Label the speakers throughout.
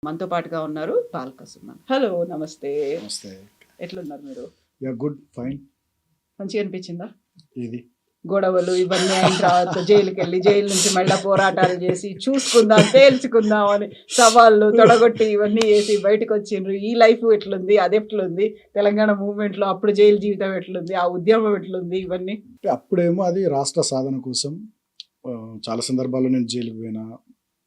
Speaker 1: మనతో పాటుగా ఉన్నారు బాల్క సుమన్. హలో, నమస్తే.
Speaker 2: నమస్తే.
Speaker 1: ఎట్లున్నారు మీరు?
Speaker 2: Yeah good, fine.
Speaker 1: మంచిగా అనిపించిందా?
Speaker 2: ఇది
Speaker 1: గొడవలు ఇవన్నీ అయిన తర్వాత జైలుకి వెళ్ళి జైలు నుంచి మళ్ళీ పోరాటాలు చేసి చూసుకుందాం తేల్చుకుందాం అని సవాళ్ళు తొడగొట్టి ఇవన్నీ చేసి బయటకు వచ్చిండ్రు. ఈ లైఫ్ ఎట్లుంది, అది ఎట్లుంది, తెలంగాణ మూవ్మెంట్ లో అప్పుడు జైలు జీవితం ఎట్లుంది, ఆ ఉద్యమం ఎట్లుంది, ఇవన్నీ.
Speaker 2: అప్పుడేమో అది రాష్ట్ర సాధన కోసం చాలా సందర్భాల్లో నేను జైలుకు పోయినా.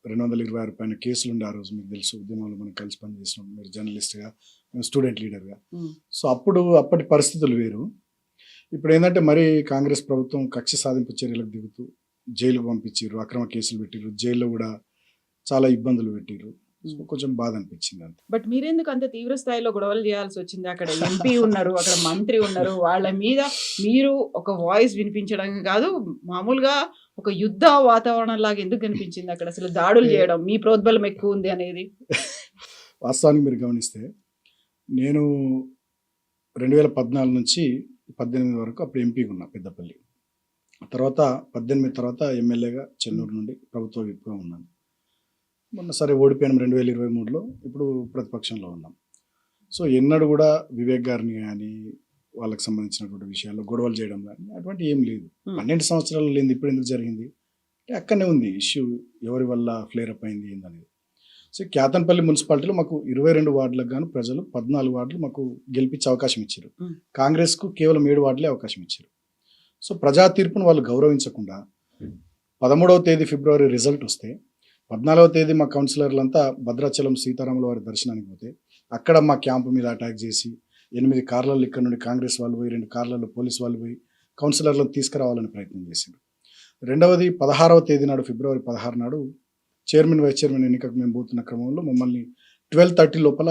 Speaker 2: 226 పైన కేసులు ఉండే ఆ రోజు, మీకు తెలుసు. ఉద్యమంలో మనం కలిసి పనిచేసినాం. మీరు జర్నలిస్ట్గా, మేము స్టూడెంట్ లీడర్గా. సో అప్పటి పరిస్థితులు వేరు. ఇప్పుడు ఏంటంటే మరి కాంగ్రెస్ ప్రభుత్వం కక్ష సాధింపు చర్యలకు దిగుతూ జైలుకు పంపించారు, అక్రమ కేసులు పెట్టిరు, జైల్లో కూడా చాలా ఇబ్బందులు పెట్టిరు. కొంచెం బాధ అనిపించింది అంతే.
Speaker 1: బట్ మీరెందుకు అంత తీవ్ర స్థాయిలో గొడవలు చేయాల్సి వచ్చింది? అక్కడ ఎంపీ ఉన్నారు, అక్కడ మంత్రి ఉన్నారు, వాళ్ళ మీద మీరు ఒక వాయిస్ వినిపించడం కాదు, మామూలుగా ఒక యుద్ధ వాతావరణం లాగా ఎందుకు కనిపించింది అక్కడ? అసలు దాడులు చేయడం, మీ ప్రోద్బలం ఎక్కువ ఉంది అనేది.
Speaker 2: వాస్తవానికి మీరు గమనిస్తే నేను 2014 నుంచి 18 వరకు అప్పుడు ఎంపీగా ఉన్నా పెద్దపల్లి. తర్వాత 18 తర్వాత ఎమ్మెల్యేగా చెన్నూరు నుండి ప్రభుత్వ విప్గా ఉన్నాను. మొన్న సరే ఓడిపోయాను 2023లో. ఇప్పుడు ప్రతిపక్షంలో ఉన్నాం. సో ఎన్నడూ కూడా వివేక్ గారిని కానీ వాళ్ళకి సంబంధించినటువంటి విషయాల్లో గొడవలు చేయడం కానీ అటువంటి ఏం లేదు. 12 సంవత్సరాలు లేని ఇప్పుడు ఎందుకు జరిగింది అంటే అక్కడనే ఉంది ఇష్యూ, ఎవరి వల్ల ఫ్లేర్ అప్ అయింది ఏందనేది. సో కేతన్పల్లి మున్సిపాలిటీలో మాకు 22 వార్డులకు గాను ప్రజలు 14 వార్డులు మాకు గెలిపించే అవకాశం ఇచ్చారు. కాంగ్రెస్కు కేవలం 7 వార్డులే అవకాశం ఇచ్చారు. సో ప్రజా తీర్పును వాళ్ళు గౌరవించకుండా 13వ తేదీ ఫిబ్రవరి రిజల్ట్ వస్తే 14వ తేదీ మా కౌన్సిలర్లంతా భద్రాచలం సీతారాముల వారి దర్శనానికి పోతే అక్కడ మా క్యాంపు మీద అటాక్ చేసి 8 కార్లలో ఇక్కడ నుండి కాంగ్రెస్ వాళ్ళు పోయి 2 కార్లలో పోలీసు వాళ్ళు పోయి కౌన్సిలర్లను తీసుకురావాలని ప్రయత్నం చేశారు. రెండవది 16వ తేదీ నాడు, ఫిబ్రవరి 16 నాడు చైర్మన్ వైస్ చైర్మన్ ఎన్నికకు మేము పోతున్న క్రమంలో మమ్మల్ని 12:30 లోపల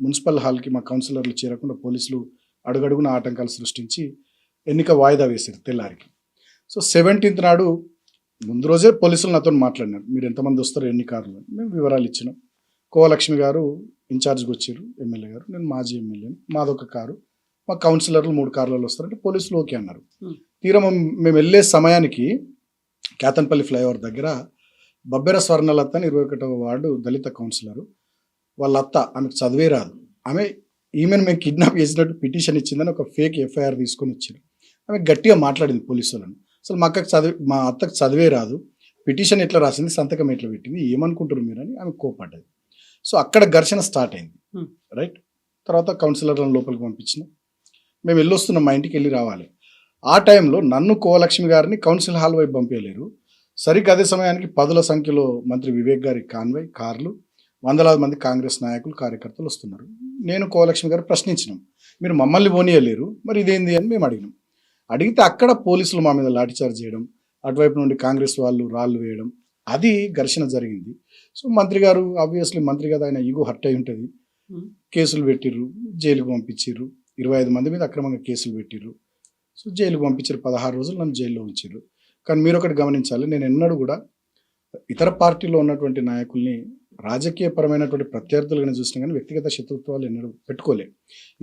Speaker 2: మున్సిపల్ హాల్కి మా కౌన్సిలర్లు చేరకుండా పోలీసులు అడుగడుగున ఆటంకాలు సృష్టించి ఎన్నిక వాయిదా వేశారు తెల్లారికి. సో 17th నాడు ముందు రోజే పోలీసులు నాతో మాట్లాడినారు, మీరు ఎంతమంది వస్తారు, ఎన్ని కార్లు. మేము వివరాలు ఇచ్చినాం. కోవలక్ష్మి గారు ఇన్ఛార్జ్కి వచ్చారు, ఎమ్మెల్యే గారు, నేను మాజీ ఎమ్మెల్యేని, మాదొక కారు, మా కౌన్సిలర్లు 3 కార్లలో వస్తారంటే పోలీసులు ఓకే అన్నారు. తీరా మేము వెళ్ళే సమయానికి కేతన్పల్లి ఫ్లైఓవర్ దగ్గర బబ్బెర స్వర్ణలత అని 21వ వార్డు దళిత కౌన్సిలరు, వాళ్ళ అత్త, ఆమెకు చదివే రాదు, ఈమెను మేము కిడ్నాప్ చేసినట్టు పిటిషన్ ఇచ్చిందని ఒక ఫేక్ ఎఫ్ఐఆర్ తీసుకొని వచ్చారు. ఆమె గట్టిగా మాట్లాడింది పోలీసులను, అసలు మా అత్తకు చదివే రాదు, పిటిషన్ ఎట్లా రాసింది, సంతకం ఎట్లా పెట్టింది, ఏమనుకుంటారు మీరు అని ఆమె కోపడ్డది. సో అక్కడ ఘర్షణ స్టార్ట్ అయింది. రైట్. తర్వాత కౌన్సిలర్లను లోపలికి పంపించిన, మేము వెళ్ళొస్తున్నాం, మా ఇంటికి వెళ్ళి రావాలి. ఆ టైంలో నన్ను కోవలక్ష్మి గారిని కౌన్సిల్ హాల్ వైపు పంపించలేరు. సరిగ్గా అదే సమయానికి 10ల సంఖ్యలో మంత్రి వివేక్ గారి కాన్వాయ్, కార్లు, వందలాది మంది కాంగ్రెస్ నాయకులు, కార్యకర్తలు వస్తున్నారు. నేను కోవలక్ష్మి గారు ప్రశ్నించినాం, మీరు మమ్మల్ని పోనీయలేరు, మరి ఇదేంది అని మేము అడిగినాం. అడిగితే అక్కడ పోలీసులు మా మీద లాఠీచార్జ్ చేయడం, అటువైపు నుండి కాంగ్రెస్ వాళ్ళు రాళ్ళు వేయడం, అది ఘర్షణ జరిగింది. సో మంత్రి గారు ఆబ్వియస్లీ మంత్రి కదా, ఆయన ఈగో హర్ట్ అయి ఉంటుంది, కేసులు పెట్టిర్రు, జైలుకు పంపించారు. 25 మంది మీద అక్రమంగా కేసులు పెట్టిర్రు. సో జైలుకు పంపించారు, 16 రోజులు నన్ను జైల్లో ఉంచారు. కానీ మీరు ఒకటి గమనించాలి, నేను ఎన్నడూ కూడా ఇతర పార్టీలో ఉన్నటువంటి నాయకుల్ని రాజకీయపరమైనటువంటి ప్రత్యర్థులుగానే చూసినా కానీ వ్యక్తిగత శత్రుత్వాలు ఎన్నడూ పెట్టుకోలే.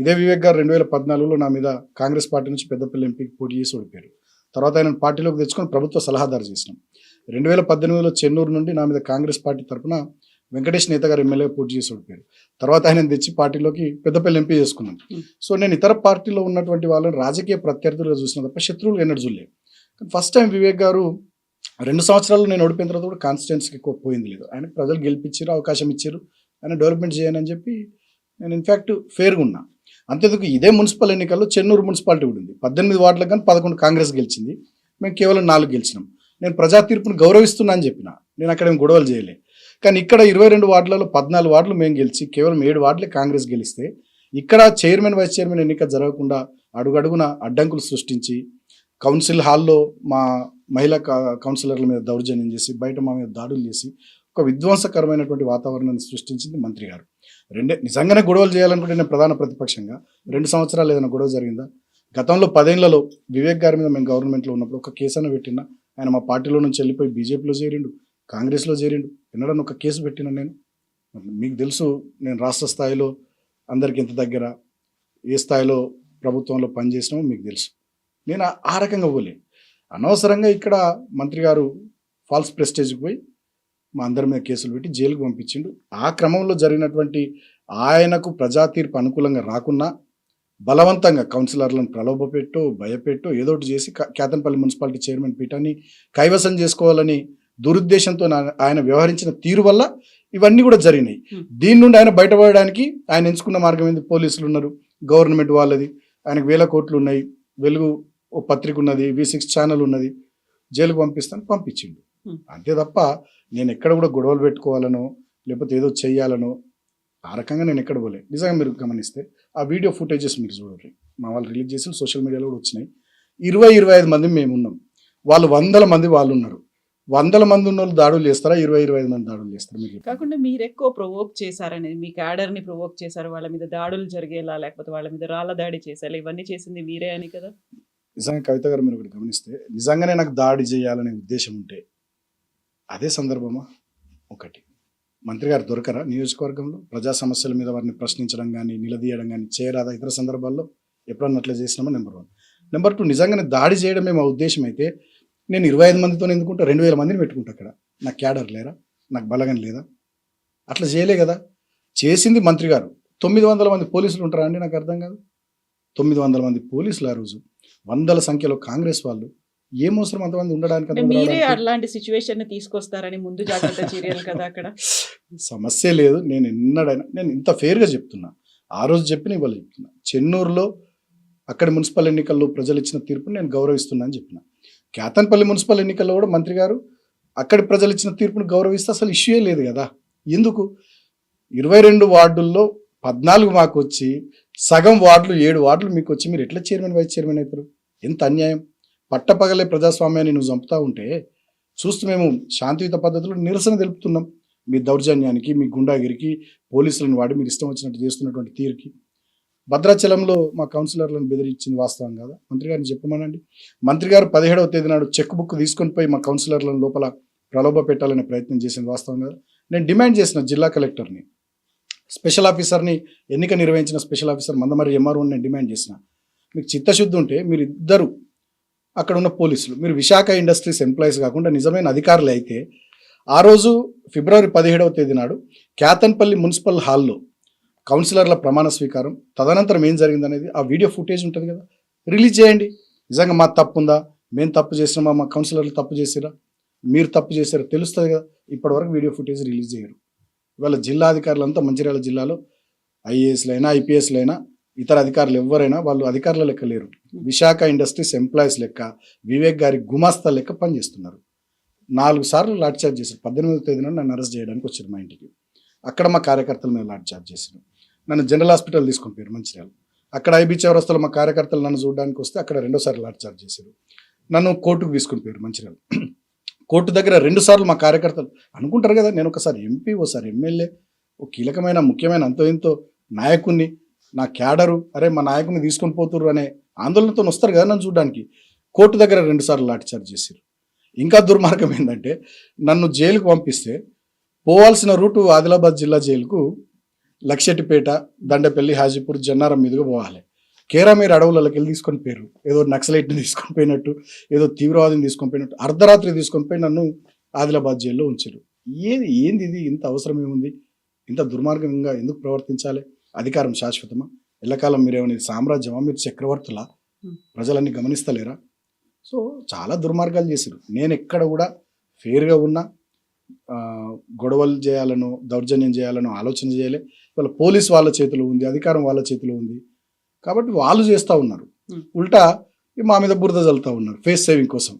Speaker 2: ఇదే వివేక్ గారు 2014లో నా మీద కాంగ్రెస్ పార్టీ నుంచి పెద్దపల్లి ఎంపీకి పోటీ చేసి ఓడిపోయారు. తర్వాత ఆయన పార్టీలోకి తెచ్చుకొని ప్రభుత్వ సలహాదారు చేసినాం. 2018లో చెన్నూరు నుండి నా మీద కాంగ్రెస్ పార్టీ తరఫున వెంకటేష్ నేత గారు ఎమ్మెల్యే పోటీ చేసి ఓడిపోయారు. తర్వాత ఆయన తెచ్చి పార్టీలోకి పెద్దపల్లి ఎంపీ చేసుకున్నాను. సో నేను ఇతర పార్టీలో ఉన్నటువంటి వాళ్ళని రాజకీయ ప్రత్యర్థులుగా చూసిన తప్ప శత్రువులు ఎన్నడూ చూడలేదు. ఫస్ట్ టైం వివేక్ గారు 2 సంవత్సరాలు నేను ఓడిపోయిన తర్వాత కూడా కాన్స్టిట్యున్సీకి ఎక్కువ పోయింది లేదు. ఆయన ప్రజలు గెలిపించారు, అవకాశం ఇచ్చారు, ఆయన డెవలప్మెంట్ చేయనని చెప్పి నేను ఇన్ఫ్యాక్ట్ ఫేర్గా ఉన్నా. అంతేందుకు ఇదే మున్సిపల్ ఎన్నికల్లో చెన్నూరు మున్సిపాలిటీ కూడా ఉంది. 18 వార్డులకు కానీ 11 కాంగ్రెస్ గెలిచింది, మేము కేవలం 4 గెలిచినాం. నేను ప్రజా తీర్పును గౌరవిస్తున్నా అని చెప్పిన, నేను అక్కడ ఏం గొడవలు చేయలే. కానీ ఇక్కడ 22 వార్డులలో 14 వార్డులు మేము గెలిచి కేవలం 7 వార్డులే కాంగ్రెస్ గెలిస్తే, ఇక్కడ చైర్మన్ వైస్ చైర్మన్ ఎన్నిక జరగకుండా అడుగడుగున అడ్డంకులు సృష్టించి కౌన్సిల్ హాల్లో మా మహిళా కౌన్సిలర్ల మీద దౌర్జన్యం చేసి, బయట మా మీద దాడులు చేసి ఒక విధ్వంసకరమైనటువంటి వాతావరణాన్ని సృష్టించింది మంత్రి గారు. నిజంగానే గొడవలు చేయాలనుకుంటే నేను ప్రధాన ప్రతిపక్షంగా 2 సంవత్సరాలు ఏదైనా గొడవ జరిగిందా? గతంలో 10 ఏళ్లలో వివేక్ గారి మీద మేము గవర్నమెంట్లో ఉన్నప్పుడు ఒక కేసు అని పెట్టినా, ఆయన మా పార్టీలో నుంచి వెళ్ళిపోయి బీజేపీలో చేరిండు, కాంగ్రెస్లో చేరిండు, ఎన్నడన్నా ఒక కేసు పెట్టినా నేను? మీకు తెలుసు నేను రాష్ట్ర స్థాయిలో అందరికి ఎంత దగ్గర, ఏ స్థాయిలో ప్రభుత్వంలో పనిచేసినామో మీకు తెలుసు. నేను ఆ రకంగా పోలే. అనవసరంగా ఇక్కడ మంత్రి గారు ఫాల్స్ ప్రెస్టేజ్కి పోయి మా అందరి మీద కేసులు పెట్టి జైలుకు పంపించిండు. ఆ క్రమంలో జరిగినటువంటి ఆయనకు ప్రజా తీర్పు అనుకూలంగా రాకున్నా బలవంతంగా కౌన్సిలర్లను ప్రలోభపెట్టో భయపెట్టో ఏదో ఒకటి చేసి కేతన్పల్లి మున్సిపాలిటీ చైర్మన్ పీఠాన్ని కైవసం చేసుకోవాలని దురుద్దేశంతో ఆయన వ్యవహరించిన తీరు వల్ల ఇవన్నీ కూడా జరిగినాయి. దీని నుండి ఆయన బయటపడడానికి ఆయన ఎంచుకున్న మార్గం ఏంది? పోలీసులు ఉన్నారు, గవర్నమెంట్ వాళ్ళది, ఆయనకు 1000 కోట్లు ఉన్నాయి, వెలుగు ఓ పత్రిక ఉన్నది, V6 ఛానల్ ఉన్నది, జైలుకు పంపించిండు. అంతే తప్ప నేను ఎక్కడ కూడా గొడవలు పెట్టుకోవాలనో లేకపోతే ఏదో చెయ్యాలనో ఆ రకంగా నేను ఎక్కడ పోలే. నిజంగా మీరు గమనిస్తే ఆ వీడియో ఫుటేజెస్ మీరు చూడండి, మా వాళ్ళు రిలీజ్ చేసి సోషల్ మీడియాలో కూడా వచ్చినాయి. 20-25 మంది మేము ఉన్నాం, వాళ్ళు 100 మంది వాళ్ళు ఉన్నారు. 100 మంది ఉన్న వాళ్ళు దాడులు చేస్తారా? 20-25 మంది దాడులు చేస్తారు? మీకు
Speaker 1: కాకుండా మీరు ఎక్కువ ప్రొవోక్ చేశారనేది, మీ క్యాడర్ ని ప్రొవోక్ చేశారు, వాళ్ళ మీద దాడులు జరిగేలా లేకపోతే వాళ్ళ మీద రాళ్ళ దాడి చేసేలా, ఇవన్నీ చేసింది మీరే అని కదా.
Speaker 2: నిజంగా కవిత గారు మీరు ఒకటి గమనిస్తే, నిజంగానే నాకు దాడి చేయాలనే ఉద్దేశం ఉంటే అదే సందర్భమా? ఒకటి, మంత్రి గారు దొరకరా నియోజకవర్గంలో? ప్రజా సమస్యల మీద వారిని ప్రశ్నించడం కానీ నిలదీయడం కానీ చేయరాదా? ఇతర సందర్భాల్లో ఎప్పుడన్నా అట్లా చేసినామో నెంబర్ 1. నెంబర్ 2, నిజంగానే దాడి చేయడమే మా ఉద్దేశం అయితే నేను 25 మందితో ఎందుకుంటా? 2000 మందిని పెట్టుకుంటా. అక్కడ నాకు క్యాడర్ లేరా? నాకు బలగం లేదా? అట్లా చేయలే కదా. చేసింది మంత్రి గారు. 900 మంది పోలీసులు ఉంటారా అండి? నాకు అర్థం కాదు. 900 మంది పోలీసులు ఆ రోజు, 100ల సంఖ్యలో కాంగ్రెస్ వాళ్ళు. ఏం అవసరం అంతమంది ఉండడానికి?
Speaker 1: మీరే అలాంటి సిచ్యువేషన్ తీసుకొస్తారని ముందు జాగ్రత్త చర్యలు కదా అక్కడ.
Speaker 2: సమస్య లేదు. నేను ఇంత ఫేర్గా చెప్తున్నా. ఆ రోజు చెప్పిన ఇవాళ చెప్తున్నా. చెన్నూరులో అక్కడి మున్సిపల్ ఎన్నికల్లో ప్రజలు ఇచ్చిన తీర్పుని నేను గౌరవిస్తున్నా అని చెప్పిన. కేతన్పల్లి మున్సిపల్ ఎన్నికల్లో కూడా మంత్రి గారు అక్కడి ప్రజలు ఇచ్చిన తీర్పును గౌరవిస్తే అసలు ఇష్యూయే లేదు కదా. ఎందుకు 22 వార్డుల్లో 14 మాకు వచ్చి సగం వార్డులు 7 వార్డులు మీకు వచ్చి మీరు ఎట్లా చైర్మన్ వైస్ చైర్మన్ అవుతారు? ఎంత అన్యాయం. పట్టపగలే ప్రజాస్వామ్యాన్ని నువ్వు చంపుతా ఉంటే చూస్తూ మేము శాంతియుత పద్ధతిలో నిరసన తెలుపుతున్నాం. మీ దౌర్జన్యానికి, మీ గుండాగిరికి, పోలీసులను వాడి మీరు ఇష్టం వచ్చినట్టు చేస్తున్నటువంటి తీరుకి. భద్రాచలంలో మా కౌన్సిలర్లను బెదిరించింది వాస్తవం కాదా? మంత్రి గారిని చెప్పమనండి. మంత్రి గారు 17వ తేదీ నాడు చెక్ బుక్ తీసుకొని పోయి మా కౌన్సిలర్లను లోపల ప్రలోభ పెట్టాలనే ప్రయత్నం చేసింది వాస్తవం కాదా? నేను డిమాండ్ చేసిన జిల్లా కలెక్టర్ని, స్పెషల్ ఆఫీసర్ని, ఎన్నిక నిర్వహించిన స్పెషల్ ఆఫీసర్ మందమరి ఎంఆర్ఓని నేను డిమాండ్ చేసిన, మీకు చిత్తశుద్ధి ఉంటే మీరు ఇద్దరు అక్కడ ఉన్న పోలీసులు, మీరు విశాఖ ఇండస్ట్రీస్ ఎంప్లాయీస్ కాకుండా నిజమైన అధికారులు అయితే ఆ రోజు ఫిబ్రవరి 17వ తేదీ నాడు కేతన్పల్లి మున్సిపల్ హాల్లో కౌన్సిలర్ల ప్రమాణ స్వీకారం, తదనంతరం ఏం జరిగిందనేది ఆ వీడియో ఫుటేజ్ ఉంటుంది కదా, రిలీజ్ చేయండి. నిజంగా మా తప్పు ఉందా, మేము తప్పు చేసినామా, మా కౌన్సిలర్లు తప్పు చేసిరా, మీరు తప్పు చేశారా తెలుస్తుంది కదా. ఇప్పటివరకు వీడియో ఫుటేజ్ రిలీజ్ చేయరు. ఇవాళ జిల్లా అధికారులంతా మంచిర్యాల జిల్లాలో ఐఏఎస్లైనా ఐపీఎస్లైనా ఇతర అధికారులు ఎవరైనా వాళ్ళు అధికారుల లెక్క లేరు. విశాఖ ఇండస్ట్రీస్ ఎంప్లాయీస్ లెక్క, వివేక్ గారి గుమాస్తా లెక్క పనిచేస్తున్నారు. 4 సార్లు లాఠీ చార్జ్ చేశారు. 18వ తేదీన నన్ను అరెస్ట్ చేయడానికి వచ్చారు మా ఇంటికి. అక్కడ మా కార్యకర్తల మీద లాఠీ చార్జ్ చేశారు. నన్ను జనరల్ హాస్పిటల్ తీసుకొని పోయారు మంచిర్యాల. అక్కడ ఐబీ చౌరస్తాలో మా కార్యకర్తలు నన్ను చూడడానికి వస్తే అక్కడ 2వ సారి లాఠీ చార్జ్ చేశారు. నన్ను కోర్టుకు తీసుకొని పోయారు మంచిర్యాల. కోర్టు దగ్గర 2 సార్లు మా కార్యకర్తలు అనుకుంటారు కదా, నేను ఒకసారి ఎంపీ, ఒకసారి ఎమ్మెల్యే, ఒక కీలకమైన ముఖ్యమైన అంతో ఇంతో నాయకుడిని, నా క్యాడరు, అరే మా నాయకుడిని తీసుకొని పోతుర్రు అనే ఆందోళనతో వస్తారు కదా నన్ను చూడడానికి. కోర్టు దగ్గర 2 సార్లు లాఠీ చార్జ్ చేశారు. ఇంకా దుర్మార్గం ఏంటంటే నన్ను జైలుకు పంపిస్తే పోవాల్సిన రూటు ఆదిలాబాద్ జిల్లా జైలుకు లక్షెట్టిపేట, దండపల్లి, హాజీపూర్, జన్నారం మీదుగా పోవాలి. కేరామేరు అడవులకి వెళ్ళి తీసుకొని పోయారు. ఏదో నక్సలైట్ని తీసుకొని పోయినట్టు, ఏదో తీవ్రవాదిని తీసుకొని పోయినట్టు అర్ధరాత్రి తీసుకొని పోయి నన్ను ఆదిలాబాద్ జైల్లో ఉంచారు. ఏంది ఇది? ఇంత అవసరం ఏముంది? ఇంత దుర్మార్గంగా ఎందుకు ప్రవర్తించాలి? అధికారం శాశ్వతమా? ఎల్లకాలం మీరేమనేది సామ్రాజ్యమా? మీరు చక్రవర్తులా? ప్రజలన్నీ గమనిస్తలేరా? సో చాలా దుర్మార్గాలు చేశారు. నేను ఎక్కడ కూడా ఫేర్గా ఉన్నా, గొడవలు చేయాలనో దౌర్జన్యం చేయాలనో ఆలోచన చేయలే. వాళ్ళ పోలీస్ వాళ్ళ చేతిలో ఉంది, అధికారం వాళ్ళ చేతిలో ఉంది కాబట్టి వాళ్ళు చేస్తూ ఉన్నారు. ఉల్టా మా మీద బురద చల్లుతూ ఉన్నారు ఫేస్ సేవింగ్ కోసం.